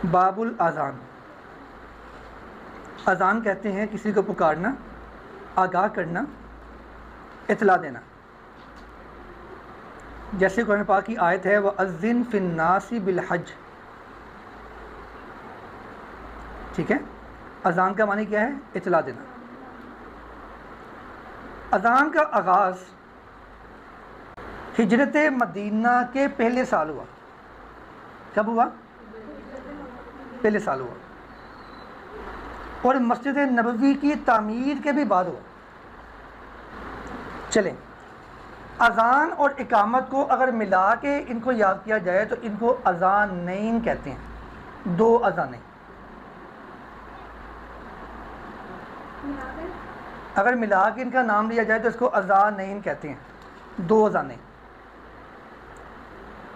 باب الاذان. اذان کہتے ہیں کسی کو پکارنا، آگاہ کرنا، اطلاع دینا. جیسے قرآن پاک کی آیت ہے وَأَذِّن فِي النَّاسِ بِالْحَجِّ. ٹھیک ہے، اذان کا معنی کیا ہے؟ اطلاع دینا. اذان کا آغاز ہجرت مدینہ کے پہلے سال ہوا. کب ہوا؟ پہلے سال ہوا. اور مسجد نبوی کی تعمیر کے بھی بعد ہوا. چلیں، اذان اور اقامت کو اگر ملا کے ان کو یاد کیا جائے تو ان کو اذانین کہتے ہیں. دو اذانیں. اگر ملا کے ان کا نام لیا جائے تو اس کو اذانین کہتے ہیں. دو اذانیں،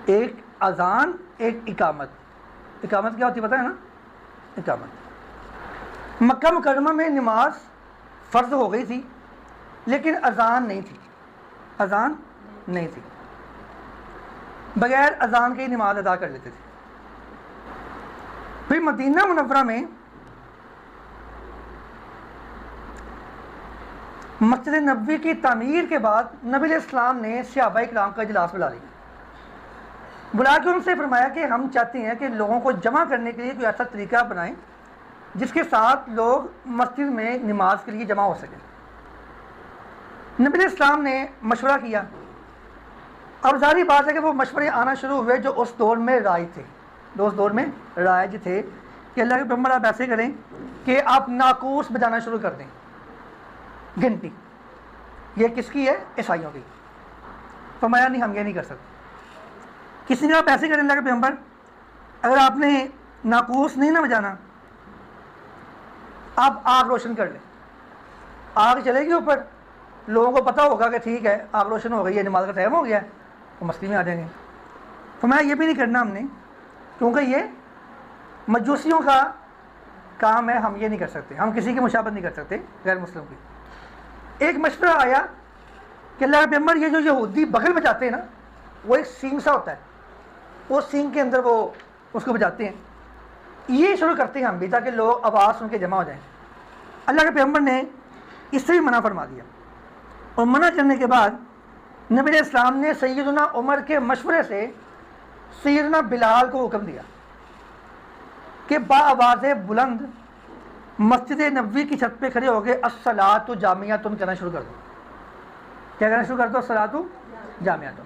ایک اذان ایک اقامت. اقامت کیا ہوتی ہے پتہ ہے نا؟ اقامت. مکہ مکرمہ میں نماز فرض ہو گئی تھی لیکن اذان نہیں تھی. اذان نہیں تھی، بغیر اذان کے ہی نماز ادا کر لیتے تھے. پھر مدینہ منورہ میں مسجد نبوی کی تعمیر کے بعد نبی علیہ السلام نے صحابہ کرام کا اجلاس بلا کے ان سے فرمایا کہ ہم چاہتے ہیں کہ لوگوں کو جمع کرنے کے لیے کوئی ایسا طریقہ بنائیں جس کے ساتھ لوگ مسجد میں نماز کے لیے جمع ہو سکیں. نبی علیہ السلام نے مشورہ کیا. اب ظاہری بات ہے کہ وہ مشورے آنا شروع ہوئے جو اس دور میں رائج تھے، جو اس دور میں رائج تھے کہ اللہ کے پیغمبر آپ ایسے کریں کہ آپ ناقوس بجانا شروع کر دیں. گنٹی یہ کس کی ہے؟ عیسائیوں کی. فرمایا نہیں، ہم یہ نہیں کر سکتے. کسی نے آپ ایسے کریں اللہ کے پیغمبر، اگر آپ نے ناقوس نہیں نہ بجانا، آپ آگ روشن کر لیں. آگ چلے گی اوپر، لوگوں کو پتہ ہوگا کہ ٹھیک ہے آگ روشن ہو گئی ہے، نماز کا ٹائم ہو گیا ہے، تو مستی میں آ جائیں گے. فرمایا یہ بھی نہیں کرنا ہم نے، کیونکہ یہ مجوسیوں کا کام ہے، ہم یہ نہیں کر سکتے، ہم کسی کی مشابہت نہیں کر سکتے غیر مسلم کی. ایک مشورہ آیا کہ اللہ کے پیغمبر یہ جو یہودی بغل بجاتے ہیں نا، وہ ایک سینگ سا ہوتا ہے، وہ سینگ کے اندر وہ اس کو بجاتے ہیں، یہ شروع کرتے ہیں ہم بھی تاکہ لوگ آواز سن کے جمع ہو جائیں. اللہ کے پیغمبر نے اس سے بھی منع فرما دیا. اور منع کرنے کے بعد نبی علیہ السلام نے سیدنا عمر کے مشورے سے سیدنا بلال کو حکم دیا کہ بآواز بلند مسجد نبوی کی چھت پہ کھڑے ہو گئے الصلاۃ جامعۃ کہنا شروع کر دو. کیا کہنا شروع کر دو؟ الصلاۃ جامعۃ.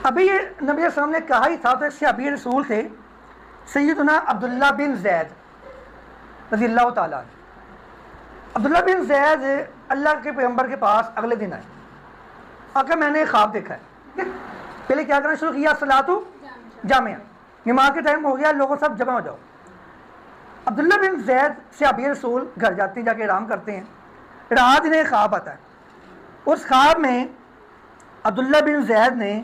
ابھی یہ نبی علیہ السلام نے کہا ہی تھا تو ایک صحابی رسول تھے سیدنا عبداللہ بن زید رضی اللہ تعالیٰ. عبداللہ بن زید اللہ کے پیغمبر کے پاس اگلے دن آئے. آقا میں نے خواب دیکھا ہے. پہلے کیا کرنا شروع کیا؟ الصلاۃ جامعہ، نماز کے ٹائم ہو گیا، لوگوں سب جمع ہو جاؤ. عبداللہ بن زید صحابی رسول گھر جاتے ہیں، جا کے آرام کرتے ہیں. رات انہیں خواب آتا ہے. اس خواب میں عبداللہ بن زید نے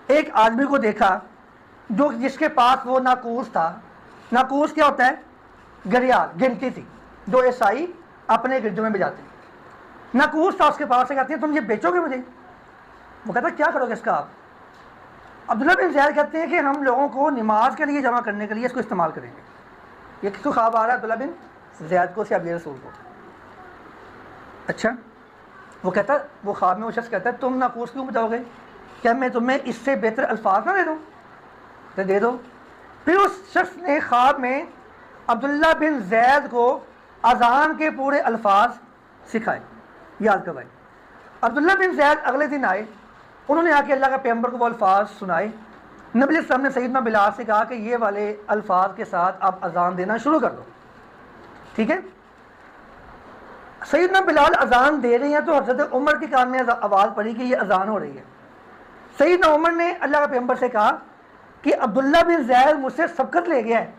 ایک آدمی کو دیکھا جس کے پاس وہ ناقوس تھا. ناقوس کیا ہوتا ہے؟ گھڑیال، گنتی تھی جو عیسائی اپنے گرجوں میں بجاتے ہیں. ناقوس تھا اس کے پاس سے. کہتے ہیں تم یہ بیچو گے مجھے؟ وہ کہتا کیا کرو گے اس کا آپ؟ عبداللہ بن زید کہتے ہیں کہ ہم لوگوں کو نماز کے لیے جمع کرنے کے لیے اس کو استعمال کریں گے. یہ کس کو خواب آ رہا ہے؟ عبداللہ بن زید کو، صحابی رسول کو. اچھا، وہ کہتا، وہ خواب میں وہ شخص کہتا ہے تم ناقوس کیوں بجاؤ گے؟ کیا میں تمہیں اس سے بہتر الفاظ نہ دے دوں؟ تو دے دو. پھر اس شخص نے خواب میں عبداللہ بن زید کو اذان کے پورے الفاظ سکھائے، یاد کروائے. عبداللہ بن زید اگلے دن آئے، انہوں نے آ کے اللہ کا پیغمبر کو وہ الفاظ سنائے. نبی علیہ السلام نے سیدنا بلال سے کہا کہ یہ والے الفاظ کے ساتھ آپ اذان دینا شروع کر دو. ٹھیک ہے. سیدنا بلال اذان دے رہے ہیں تو حضرت عمر کے کان میں آواز پڑی کہ یہ اذان ہو رہی ہے. سیدنا عمر نے اللہ کے پیغمبر سے کہا کہ عبداللہ بن زید مجھ سے سبقت لے گیا ہے،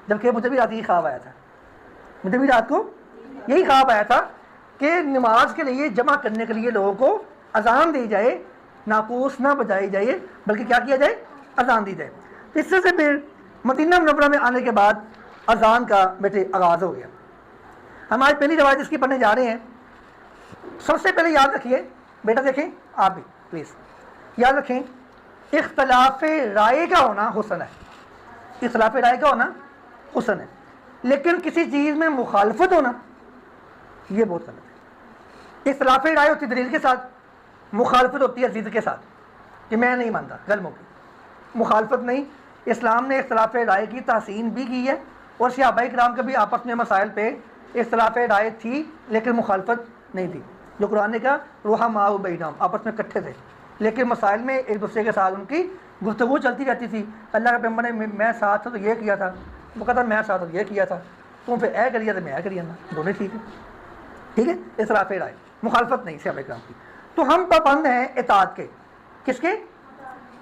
جبکہ مجھے بھی رات یہی خواب آیا تھا. مجھے بھی رات کو یہی خواب آیا تھا کہ نماز کے لیے جمع کرنے کے لیے لوگوں کو اذان دی جائے، ناقوس نہ بجائی جائے بلکہ کیا کیا جائے؟ اذان دی جائے. اس سے پھر مدینہ منورہ میں آنے کے بعد اذان کا بیٹے آغاز ہو گیا. ہم آج پہلی روایت اس کی پڑھنے جا رہے ہیں. سب سے پہلے یاد رکھیے بیٹا، دیکھیں آپ بھی پلیز یاد رکھیں، اختلاف رائے کا ہونا حسن ہے. اختلاف رائے کا ہونا حسن ہے، لیکن کسی چیز میں مخالفت ہونا یہ بہت غلط ہے۔ اختلاف رائے ہوتی دلیل کے ساتھ، مخالفت ہوتی ہے ضد کے ساتھ کہ میں نہیں مانتا، غلطوں کی مخالفت نہیں۔ اسلام نے اختلاف رائے کی تحسین بھی کی ہے، اور صحابہ کرام کے بھی آپس میں مسائل پہ اختلاف رائے تھی لیکن مخالفت نہیں تھی۔ جو قرآن نے کہا رحماء بینہم، آپس میں اکٹھے تھے لیکن مسائل میں ایک دوسرے کے ساتھ ان کی گفتگو چلتی رہتی تھی۔ اللہ کے پیغمبر نے میں ساتھ تھا تو یہ کیا تھا، وہ کہتا میں ساتھ تو یہ کیا تھا، تم پھر اے کریے تو میں اے کریے نا، دونوں ٹھیک ہے، ٹھیک ہے۔ اختلاف رائے مخالفت نہیں صحابہ کرام کی۔ تو ہم پابند ہیں اطاعت کے، کس کے؟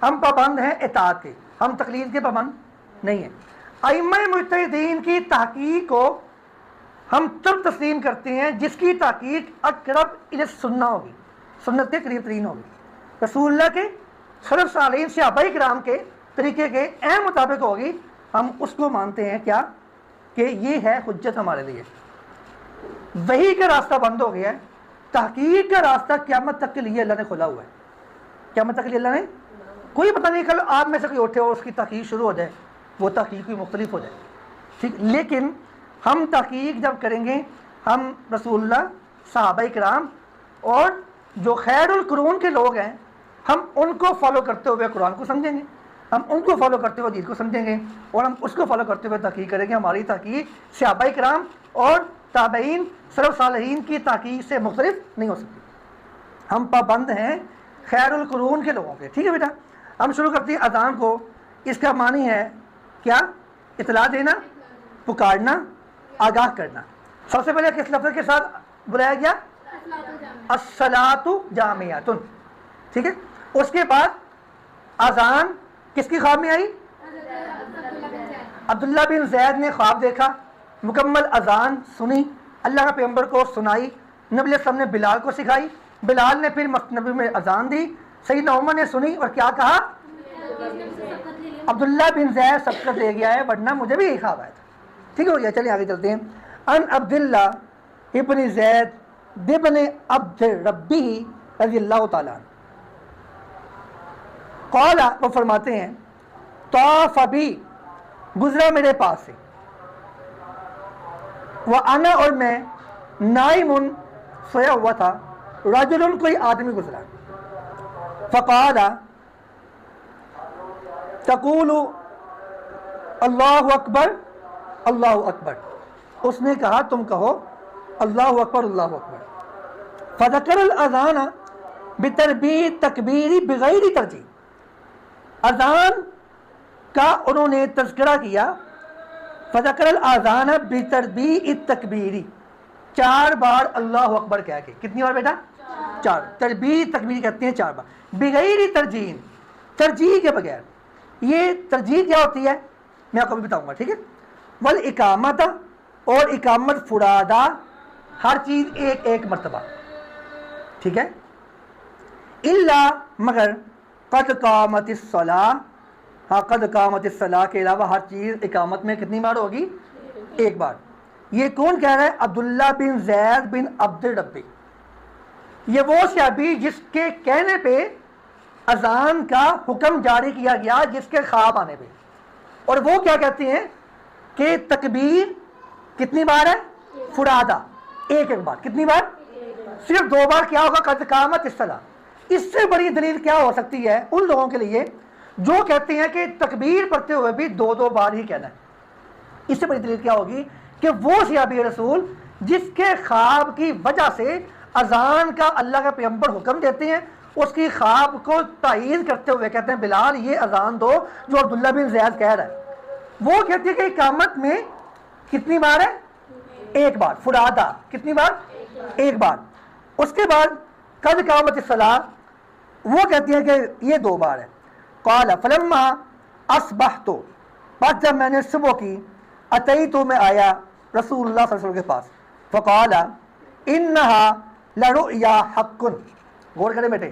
ہم پابند ہیں اطاعت کے، ہم تقلید کے پابند نہیں ہیں۔ ائمہ مجتہدین کی تحقیق کو ہم تب تسلیم کرتے ہیں جس کی تحقیق اقرب الی السنہ ہوگی، سنت کے قریب ترین ہوگی، رسول اللہ کے سلف صالحین صحابہ کرام کے طریقے کے عین مطابق ہوگی، ہم اس کو مانتے ہیں کیا کہ یہ ہے حجت ہمارے لیے۔ وحی کا راستہ بند ہو گیا ہے، تحقیق کا راستہ قیامت تک کے لیے اللہ نے کھولا ہوا ہے۔ قیامت تک کے لیے اللہ نے، کوئی پتہ نہیں کل آپ میں سے کوئی اٹھے اور اس کی تحقیق شروع ہو جائے، وہ تحقیق بھی مختلف ہو جائے، ٹھیک۔ لیکن ہم تحقیق جب کریں گے، ہم رسول اللہ، صحابہ کرام اور جو خیر القرون کے لوگ ہیں، ہم ان کو فالو کرتے ہوئے قرآن کو سمجھیں گے، ہم ان کو فالو کرتے ہوئے حدیث کو سمجھیں گے، اور ہم اس کو فالو کرتے ہوئے تحقیق کریں گے۔ ہماری تحقیق صحابہ کرام اور تابعین سلف صالحین کی تحقیق سے مختلف نہیں ہو سکتی۔ ہم پابند ہیں خیر القرون کے لوگوں کے، ٹھیک ہے بیٹا۔ ہم شروع کرتے ہیں اذان کو، اس کا معنی ہے کیا؟ اطلاع دینا، پکارنا، آگاہ کرنا۔ سب سے پہلے کس لفظ کے ساتھ بلایا گیا؟ الصلاۃ جامعۃ، ٹھیک ہے۔ اس کے بعد اذان کس کی خواب میں آئی؟ عبداللہ بن زید نے خواب دیکھا، مکمل اذان سنی، اللہ کے پیغمبر کو سنائی، نبی علیہ السلام نے بلال کو سکھائی، بلال نے پھر مسجد نبی میں اذان دی، سیدنا عمر نے سنی اور کیا کہا؟ عبداللہ بن زید سبقت لے گیا ہے ورنہ مجھے بھی یہی خواب آیا تھا، ٹھیک ہو گیا۔ چلیے آگے چلتے ہیں۔ ان عبداللہ ابن زید بن عبد ربی رضی اللہ تعالیٰ عنہ قال، وہ فرماتے ہیں طاف بی، گزرا میرے پاس سے، وانا، اور میں نائم، سویا ہوا تھا، رجل، کوئی آدمی گزرا، فقال، تقول اللہ اکبر اللہ اکبر، اس نے کہا تم کہو اللہ اکبر اللہ اکبر، فذکر الاذان بتربیع تکبیری بغیر ترجیح، اذان کا انہوں نے تذکرہ کیا، فذکر الاذان بتربیع التکبیری، 4 بار اللہ اکبر کہہ کے، کتنی بار بیٹا؟ 4، تربیع تکبیر کہتے ہیں 4 بار، بغیر ترجیح، ترجیح کے بغیر۔ یہ ترجیح کیا ہوتی ہے میں آپ کو بھی بتاؤں گا، ٹھیک ہے۔ والاقامت، اور اقامت فرادہ، ہر چیز ایک ایک مرتبہ، ٹھیک ہے۔ الا، مگر، قد قامت الصلاۃ، ہاں قد قامت الصلاۃ کے علاوہ ہر چیز اقامت میں کتنی بار ہوگی؟ 1 بار۔ یہ کون کہہ رہا ہے؟ عبداللہ بن زید بن عبد ربی، یہ وہ صحابی جس کے کہنے پہ اذان کا حکم جاری کیا گیا، جس کے خواب آنے پہ، اور وہ کیا کہتے ہیں کہ تکبیر کتنی بار ہے؟ فرادہ، ایک ایک بار، کتنی بار؟ صرف 2 بار کیا ہوگا؟ قد قامت الصلاۃ۔ اس سے بڑی دلیل کیا ہو سکتی ہے ان لوگوں کے لیے جو کہتے ہیں کہ تکبیر پڑھتے ہوئے بھی 2 بار ہی کہنا ہے؟ اس سے بڑی دلیل کیا ہوگی کہ وہ صحابی رسول جس کے خواب کی وجہ سے اذان کا اللہ کا پیغمبر حکم دیتے ہیں، اس کی خواب کو تائید کرتے ہوئے کہتے ہیں بلال یہ اذان دو جو عبداللہ بن زید کہہ رہا ہے، وہ کہتے ہیں کہ اقامت میں کتنی بار ہے؟ 1 بار، فرادہ، کتنی بار؟ 1 بار۔ اس کے بعد قد قامت الصلاۃ، وہ کہتی ہیں کہ یہ 2 بار ہے۔ قال فلما اصبحت، بس جب میں نے صبح کی، اتیت، میں آیا رسول اللہ صلی اللہ علیہ وسلم کے پاس، فقال انہا لرؤیا حق، غور کریں بیٹے،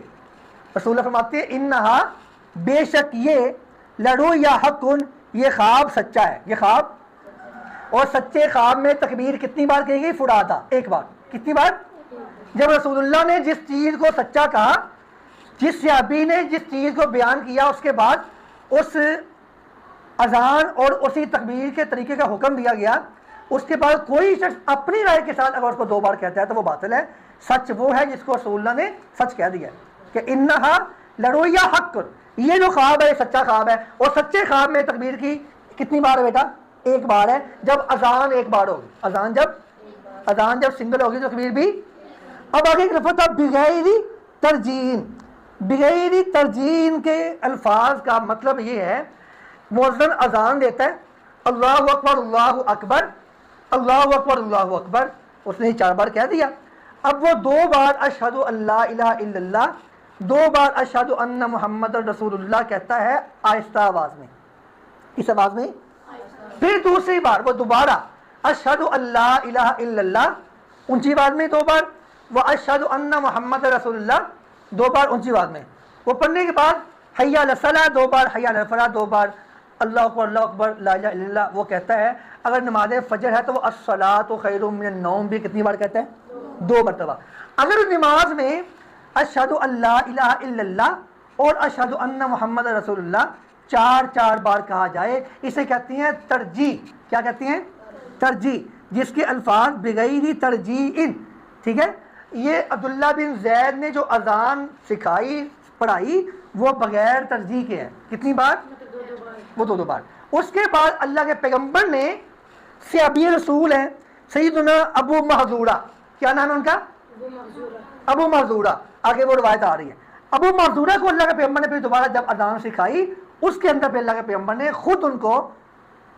رسول اللہ فرماتے ہیں انہا، بے شک یہ، لرؤیا حق، یہ خواب سچا ہے، یہ خواب، اور سچے خواب میں تکبیر کتنی بار کہی گئی؟ فرادہ، 1 بار، کتنی بار؟ جب رسول اللہ نے جس چیز کو سچا کہا، جس صحابی نے جس چیز کو بیان کیا، اس کے بعد اس اذان اور اسی تکبیر کے طریقے کا حکم دیا گیا، اس کے بعد کوئی شخص اپنی رائے کے ساتھ اگر اس کو 2 بار کہتا ہے تو وہ باطل ہے۔ سچ وہ ہے جس کو رسول اللہ نے سچ کہہ دیا ہے کہ انہا لرویا حق، یہ جو خواب ہے یہ سچا خواب ہے، اور سچے خواب میں تکبیر کی کتنی بار ہے بیٹا؟ 1 بار ہے، جب اذان 1 بار ہوگی، اذان جب سنگل ہوگی تو تکبیر بھی۔ اب آگے ایک لفظ تھا بغیر ترجین، بغیر ترجین کے الفاظ کا مطلب یہ ہے مؤذن اذان دیتا ہے اللہ اکبر اللہ اکبر اللہ اکبر اللہ اکبر، اس نے 4 بار کہہ دیا، اب وہ 2 بار اشہد اللہ الہ الا اللہ، 2 بار اشہد ان محمد رسول اللہ کہتا ہے آہستہ آواز میں، اس آواز میں، پھر دوسری بار وہ دوبارہ اشہد اللہ الہ الا اللہ اونچی آواز میں 2 بار، وہ اشہد ان محمد رسول اللہ 2 بار اونچی آواز میں، وہ پڑھنے کے بعد حی علی الصلاۃ 2 بار، حی علی الفلاح 2 بار، اللہ اکبر لا الہ الا اللہ وہ کہتا ہے۔ اگر نماز فجر ہے تو وہ الصلاۃ خیر من النوم بھی کتنی بار کہتا ہے؟ 2 مرتبہ۔ اگر نماز میں اشہد اللہ الہ الا اللہ اور اشہد ان محمد رسول اللہ 4 بار کہا جائے، اسے کہتی ہیں ترجیح۔ کیا کہتی ہیں؟ ترجیح، جس کے الفاظ بغیر ترجیح، ٹھیک ہے۔ یہ عبداللہ بن زید نے جو اذان سکھائی پڑھائی وہ بغیر ترجیح کے ہیں، کتنی بار؟ وہ 2 بار۔ اس کے بعد اللہ کے پیغمبر نے صحابی رسول ہیں سیدنا ابو محذورہ، کیا نام ہے ان کا؟ ابو محذورہ، آگے وہ روایت آ رہی ہے۔ ابو محذورہ کو اللہ کے پیغمبر نے پھر دوبارہ جب اذان سکھائی، اس کے اندر پھر اللہ کے پیغمبر نے خود ان کو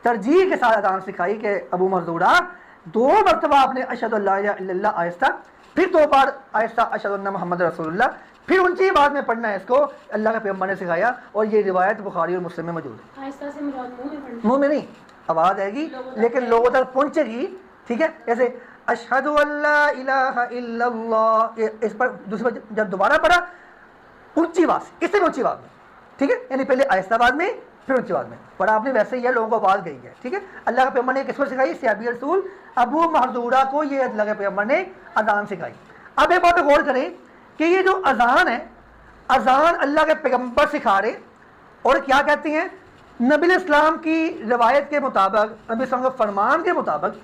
ترجیح کے ساتھ اذان سکھائی کہ ابو محذورہ 2 مرتبہ آپ نے اشہد اللہ الہ الا اللہ آہستہ، پھر 2 بار آہستہ اشہد ان محمد رسول اللہ، پھر اونچی بات میں پڑھنا ہے، اس کو اللہ کے پیغمبر نے سکھایا، اور یہ روایت بخاری اور مسلم میں موجود ہے۔ آہستہ سے مراد منہ میں نہیں، آواز آئے گی لیکن لوگوں تک پہنچے گی، ٹھیک ہے۔ جیسے اشہد اللہ الہ الا اللہ، اس پر دوسری بار جب دوبارہ پڑھا اونچی آواز، اس سے اونچی آواز میں، ٹھیک ہے، یعنی پہلے آہستہ آواز میں پھر اونچی آواز میں پڑھا آپ نے، ویسے ہی ہے، لوگوں کو آواز گئی ہے، ٹھیک ہے۔ اللہ کے پیغمبر نے کس کو سکھائی؟ صحابی رسول ابو محذورہ کو یہ اللہ کے پیغمبر نے اذان سکھائی۔ اب ایک بات پہ غور کریں کہ یہ جو اذان ہے، اذان اللہ کے پیغمبر سکھا رہے، اور کیا کہتی ہیں؟ نبی اسلام کی روایت کے مطابق، نبی اسلام کے فرمان کے مطابق،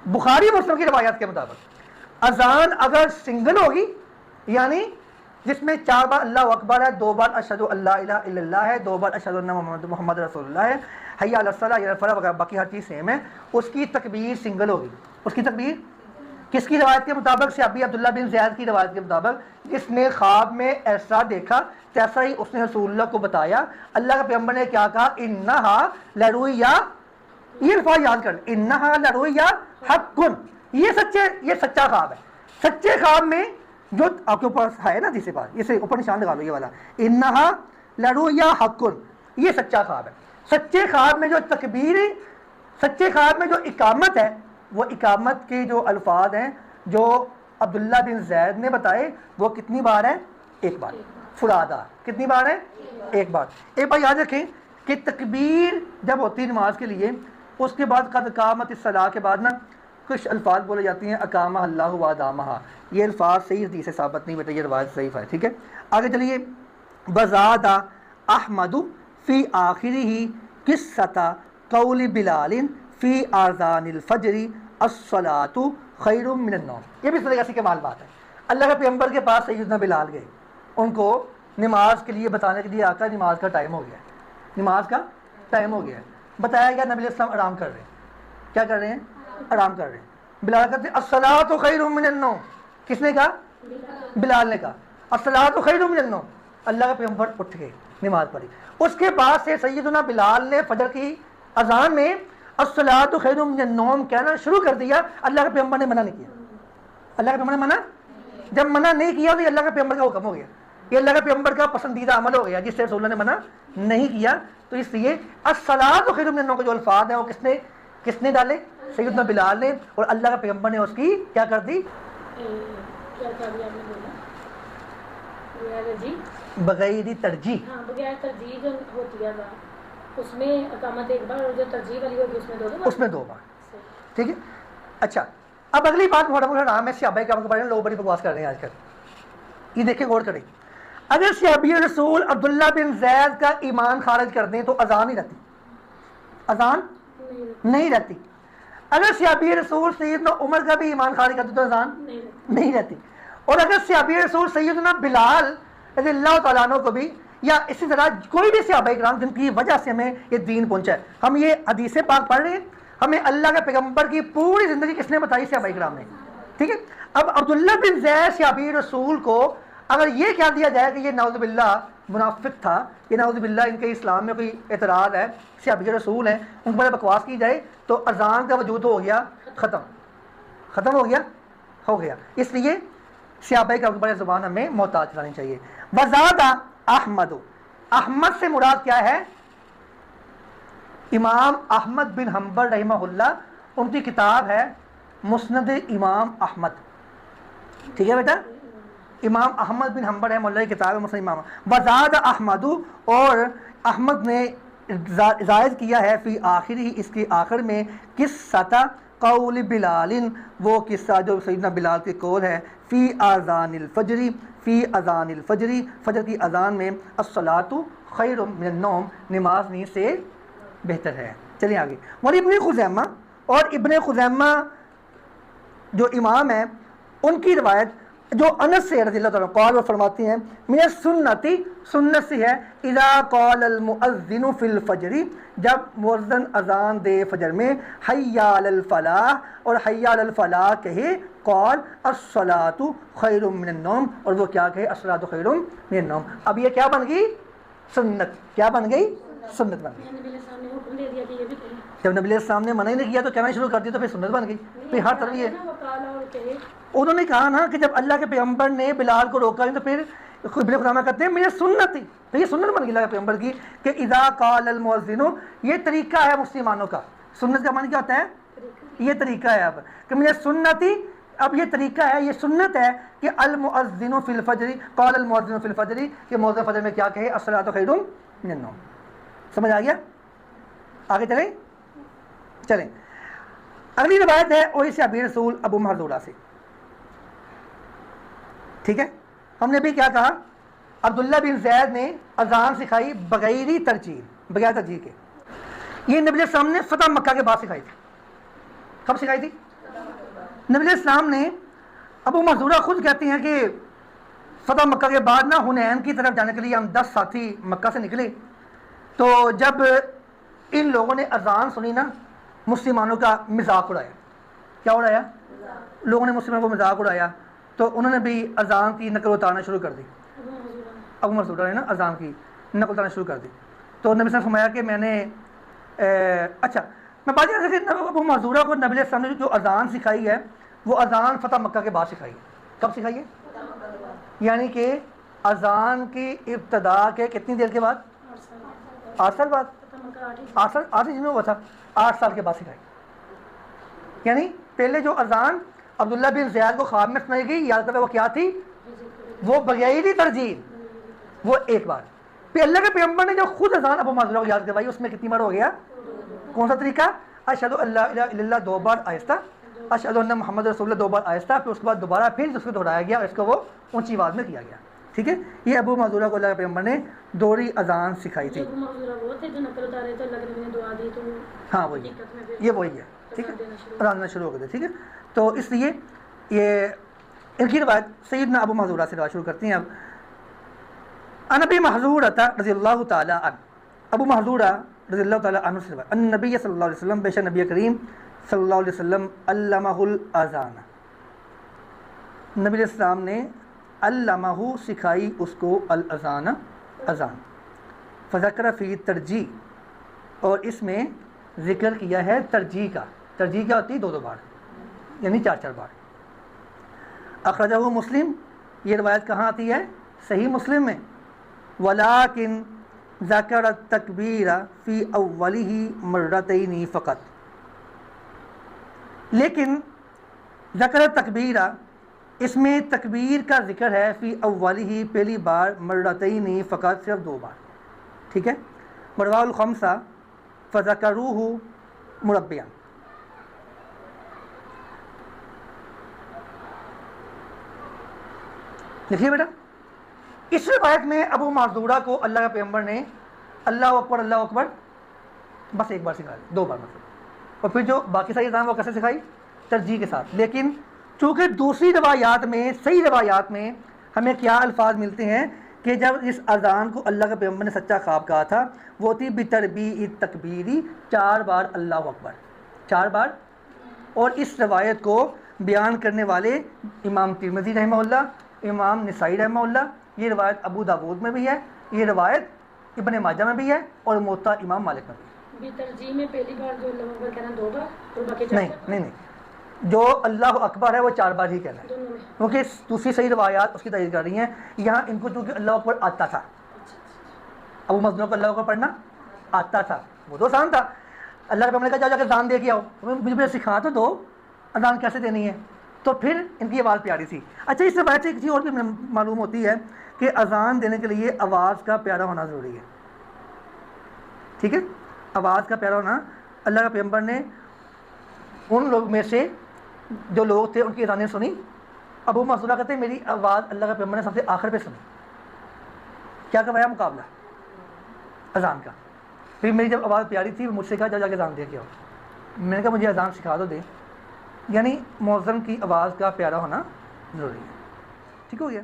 بخاری مسلم کی روایت کے مطابق اذان اگر سنگل ہوگی، یعنی جس میں 4 بار اللہ اکبر ہے، 2 بار اشہد اللہ الہ الا اللہ ہے، 2 بار اشہد ان محمد رسول اللہ ہے، حی علی الصلاۃ حی علی الفلاح وغیرہ، باقی ہر چیز سیم ہے، اس کی تکبیر سنگل ہوگی۔ اس کی تکبیر کس کی روایت کے مطابق؟ صحابی عبداللہ بن زید کی روایت کے مطابق، جس نے خواب میں ایسا دیکھا تیسا ہی اس نے رسول اللہ کو بتایا۔ اللہ کے پیغمبر نے کیا کہا؟ انہا لرویا، یہ الفاظ یاد کر، انہا لرویا حقن، یہ سچا خواب ہے۔ سچے خواب میں جو آپ کے اوپر ہے نا جسے بات، اسے اوپر نشان لگا لو، یہ والا انہا لرویا حقن، یہ سچا خواب ہے۔ سچے خواب میں جو تکبیر، سچے خواب میں جو اقامت ہے، وہ اقامت کے جو الفاظ ہیں جو عبداللہ بن زید نے بتائے وہ کتنی بار ہے؟ 1 بار، فرادا، کتنی بار ہے؟ 1 بار۔ ایک بار یاد رکھیں کہ تکبیر جب ہوتی ہے نماز کے لیے، اس کے بعد قد قامت الصلاۃ کے بعد نا کچھ الفاظ بولے جاتی ہیں اقامہ اللہ و ادامہ، یہ الفاظ صحیح حدیث سے ثابت نہیں بیٹا، یہ روایت ضعیف ہے، ٹھیک ہے۔ آگے چلیے، بزاد احمد فی آخرہ قصۃ قول بلال فی آذان الفجر الصلاۃ خیر من النوم، یہ بھی اس طرح سے کمال بات ہے۔ اللہ کے پیغمبر کے پاس سیدنا بلال گئے، ان کو نماز کے لیے بتانے کے لیے آقا نماز کا ٹائم ہو گیا، نماز کا ٹائم ہو گیا، بتایا گیا نبی السلام آرام کر رہے ہیں، کیا کر رہے ہیں؟ آرام کر رہے ہیں۔ بلال کہتے ہیں الصلاۃ خیر من النوم، کس نے کہا؟ بلال نے کہا الصلاۃ خیر من النوم، اللہ کے پیغمبر اٹھ گئے، نماز پڑھی۔ اس کے بعد سے سیدنا بلال نے فجر کی اذان میں الصلاۃ خیر من النوم کہنا شروع کر دیا، اللہ کے پیغمبر نے منع نہیں کیا، اللہ کے پیغمبر نے منع، جب منع نہیں کیا تو یہ اللہ کے پیغمبر کا حکم ہو گیا، یہ اللہ کے پیغمبر کا پسندیدہ عمل ہو گیا، جس سے رسول اللہ نے منع نہیں کیا۔ تو اس لیے الصلاۃ خیر من النوم کے جو الفاظ ہیں وہ کس نے ڈالے؟ سیدنا بلال نے، اور اللہ کے پیغمبر نے اس کی کیا کر دی؟ بغیر ترجیح، بغیر ترجیح جو ہوتی ہے اس میں اقامت 1 بار، اور جو ترجیح والی ہوگی اس میں 2 بار، ٹھیک ہے۔ اچھا، اب اگلی بات تھوڑا بہت آرام ہے، صحابہ کرام کے بارے میں لوگ بڑی بکواس کر رہے ہیں آج کل، یہ دیکھیں غور کریں۔ اگر صحابی رسول عبداللہ بن زید کا ایمان خارج کر دیں تو اذان نہیں رہتی، اذان نہیں رہتی. اگر صحابی رسول سیدنا عمر کا بھی ایمان خارج کرتے تو اذان نہیں رہتی. اور اگر صحابی رسول سیدنا بلال رضی اللہ تعالیٰ عنہ کو بھی, یا اسی طرح کوئی بھی صحابہ کرام جن کی وجہ سے ہمیں یہ دین پہنچا ہے, ہم یہ حدیث پاک پڑھ رہے ہیں, ہمیں اللہ کے پیغمبر کی پوری زندگی کس نے بتائی؟ صحابہ کرام نے. ٹھیک ہے. اب عبداللہ بن زید صحابی رسول کو اگر یہ کہہ دیا جائے کہ یہ نعوذ باللہ منافق تھا, یہ نعوذ باللہ ان کے اسلام میں کوئی اعتراض ہے, صحابی رسول ہیں, ان پر بکواس کی جائے, تو اذان کا وجود ہو گیا ختم ہو گیا. اس لیے صحابہ کا بڑے زبان ہمیں محتاط چلانی چاہیے. وزادہ احمد, احمد سے مراد کیا ہے؟ امام احمد بن حنبل رحمہ اللہ, ان کی کتاب ہے مسند امام احمد. ٹھیک ہے بیٹا, امام احمد بن حنبل رحمہ اللہ کی کتاب ہے مسند امام. وزاد احمد, اور احمد نے زائد کیا ہے فی آخر ہی, اس کے آخر میں, قصہ قول بلال, وہ قصہ جو سیدنا بلال کے قول ہے, فی اذان الفجر, فی اذان الفجر, فجر کی اذان میں, الصلاۃ خیر من النوم, نماز نیند سے بہتر ہے. چلیے آگے. اور ابن خزیمہ, اور ابن خزیمہ جو امام ہیں, ان کی روایت جو انس سے رضی اللہ تعالیٰ قال, وہ فرماتے ہیں من السنتی, سنت سے ہے, اذا قال المؤذن فی الفجر, جب مؤذن اذان دے فجر میں, حی علی الفلاح, اور حی علی الفلاح کہے, قال الصلاۃ خیر من النوم, اور وہ کیا کہے؟ الصلاۃ خیر من النوم. اب یہ کیا بن گئی؟ سنت. کیا بن گئی؟ سنت بن گئی. جب نبی علیہ السلام نے منع نہیں کیا تو کہنا شروع کر دیا تو پھر سنت بن گئی. پھر ہر طرف یہ انہوں نے کہا نا کہ جب اللہ کے پیغمبر نے بلال کو روکا تو پھر ابن خزیمہ کہتے ہیں میری سنت تھی, تو یہ سنت بن گئی اللہ کے پیغمبر کی کہ اذا قال المؤذن, یہ طریقہ ہے مسلمانوں کا. سنت کا معنی کیا ہوتا ہے؟ یہ طریقہ ہے. اب کہ میری سنتی, اب یہ طریقہ ہے, یہ سنت ہے کہ المؤذن فی الفجر, قال المؤذن فی الفجر, کہ مؤذن فجر میں کیا کہے؟ الصلاۃ خیر من النوم. سمجھ آ گیا؟ آگے چلیں. اگلی روایت ہے وہی صحابی رسول ابو محذورہ سے. ٹھیک ہے, ہم نے بھی کیا کہا؟ عبداللہ بن زید نے اذان سکھائی بغیر ترجیح کے. یہ نبی علیہ السلام نے فتح مکہ کے بعد سکھائی تھی. کب سکھائی تھی؟ نبی علیہ السلام نے, ابو محذورہ خود کہتے ہیں کہ فتح مکہ کے بعد نا حنین کی طرف جانے کے لیے ہم 10 ساتھی مکہ سے نکلے, تو جب ان لوگوں نے اذان سنی نا, مسلمانوں کا مذاق اڑایا. کیا اڑایا؟ لوگوں نے مسلمانوں کو مذاق اڑایا, تو انہوں نے بھی اذان کی نقل اتارنا شروع کر دی. ابو محذورہ نے نا اذان کی نقل اتارنا شروع کر دی. تو نبی صلی اللہ علیہ وسلم نے فرمایا کہ میں نے اچھا میں بات کر رہا تھا, ابو محذورہ کو نبی علیہ السلام نے جو اذان سکھائی ہے وہ اذان فتح مکہ کے بعد سکھائی ہے. کب سکھائی ہے؟ یعنی کہ اذان کی ابتدا کے کتنی دیر کے بعد؟ 8 سال بعد. 8 جن میں ہوا تھا 8 سال کے بعد سکھائی. یعنی پہلے جو اذان عبداللہ بن زیاد کو خواب میں سنائی گئی, یاد کرے وہ کیا تھی؟ وہ بغیر ترجیح, وہ ایک بار. پھر اللہ کے پیغمبر نے جو خود اذان ابو محذورہ کو یاد کروائی, اس میں کتنی بار ہو گیا؟ کون سا طریقہ؟ اشہد ان لا الہ الا اللہ 2 بار آہستہ, اشہد ان محمد رسول اللہ 2 بار آہستہ, پھر اس کے بعد دوبارہ پھر اس کو دہرایا گیا اور اس کو وہ اونچی آواز میں کیا گیا. ٹھیک ہے, یہ ابو محذورہ کو اللہ کے پیغمبر نے دوہری اذان سکھائی تھی. ہاں وہی ہے, یہ وہی ہے. ٹھیک ہے, اذان دینا شروع ہو گئے. ٹھیک ہے, تو اس لیے یہ ان کی روایت سیدنا ابو محذورہ سے روایت شروع کرتی ہیں. اب ان ابی محذورہ رضی اللہ تعالیٰ عنہ, ابو محذورہ رضی اللہ تعالیٰ عنہ سے روایت, ان نبی صلی اللہ علیہ وسلم, بے شک نبی کریم صلی اللہ علیہ وسلم, علمہ الاذان, نبی علیہ السلام نے علمہ سکھائی اس کو الاذان, اذان. فذکر فی ترجیح, اور اس میں ذکر کیا ہے ترجیح کا. ترجیح کیا ہوتی ہے؟ 2 بار, یعنی 4 بار. اخرجہ مسلم, یہ روایت کہاں آتی ہے؟ صحیح مسلم میں. ولیکن ذکر التکبیر فی اولہ مرتین فقط, لیکن ذکر التکبیر, اس میں تکبیر کا ذکر ہے فی اولہ, پہلی بار, مرتین فقط, صرف 2 بار. ٹھیک ہے. مرواه الخمسہ فذکروہ مربعا. دیکھیے بیٹا, اس روایت میں ابو محذورہ کو اللہ کے پیغمبر نے اللہ اکبر بس ایک بار سکھا دی، 2 بار مطلب، اور پھر جو باقی ساری اذان وہ کیسے سکھائی؟ ترجیح کے ساتھ۔ لیکن چونکہ دوسری روایات میں، صحیح روایات میں ہمیں کیا الفاظ ملتے ہیں کہ جب اس اذان کو اللہ کے پیغمبر نے سچا خواب کہا تھا وہ تھی بتربیع تکبیری، 4 بار اللہ اکبر، 4 بار۔ اور اس روایت کو بیان کرنے والے امام ترمذی رحمہ اللہ، امام نسائی رحمہ اللہ، یہ روایت ابو داود میں بھی ہے، یہ روایت ابن ماجہ میں بھی ہے، اور موطا امام مالک میں بھی ہے۔ ترجیح میں پہلی بار جو اللہ اکبر کہنا 2 بار اور باقی 4 نہیں بار؟ نہیں نہیں، جو اللہ اکبر ہے وہ 4 بار ہی کہنا ہے، دونوں میں؟ کیونکہ دوسری صحیح روایات اس کی تائید کر رہی ہیں۔ یہاں ان کو چونکہ اللہ اکبر آتا تھا، ابو مظلوم کو اللہ اکبر پڑھنا آتا تھا، وہ تو آسان تھا۔ اللہ کے پیغمبر نے کہا جا کے اذان دے کے آؤ، مجھے سکھا تو دو اذان کیسے دینی ہے، تو پھر ان کی آواز پیاری تھی۔ اچھا، اس روایت سے ایک چیز اور بھی معلوم ہوتی ہے کہ اذان دینے کے لیے آواز کا پیارا ہونا ضروری ہے، ٹھیک ہے؟ آواز کا پیارا ہونا، اللہ کے پیغمبر نے ان لوگ میں سے جو لوگ تھے ان کی اذانیں سنی، ابو مسعود کہتے ہیں میری آواز اللہ کے پیغمبر نے سب سے آخر پہ سنی، کیا کروایا؟ مقابلہ اذان کا۔ پھر میری جب آواز پیاری تھی مجھ سے کہا جا کے اذان دے کے آؤ، میں نے کہا مجھے اذان سکھا دو دے، یعنی مؤذن کی آواز کا پیارا ہونا ضروری ہے۔ ٹھیک ہو گیا؟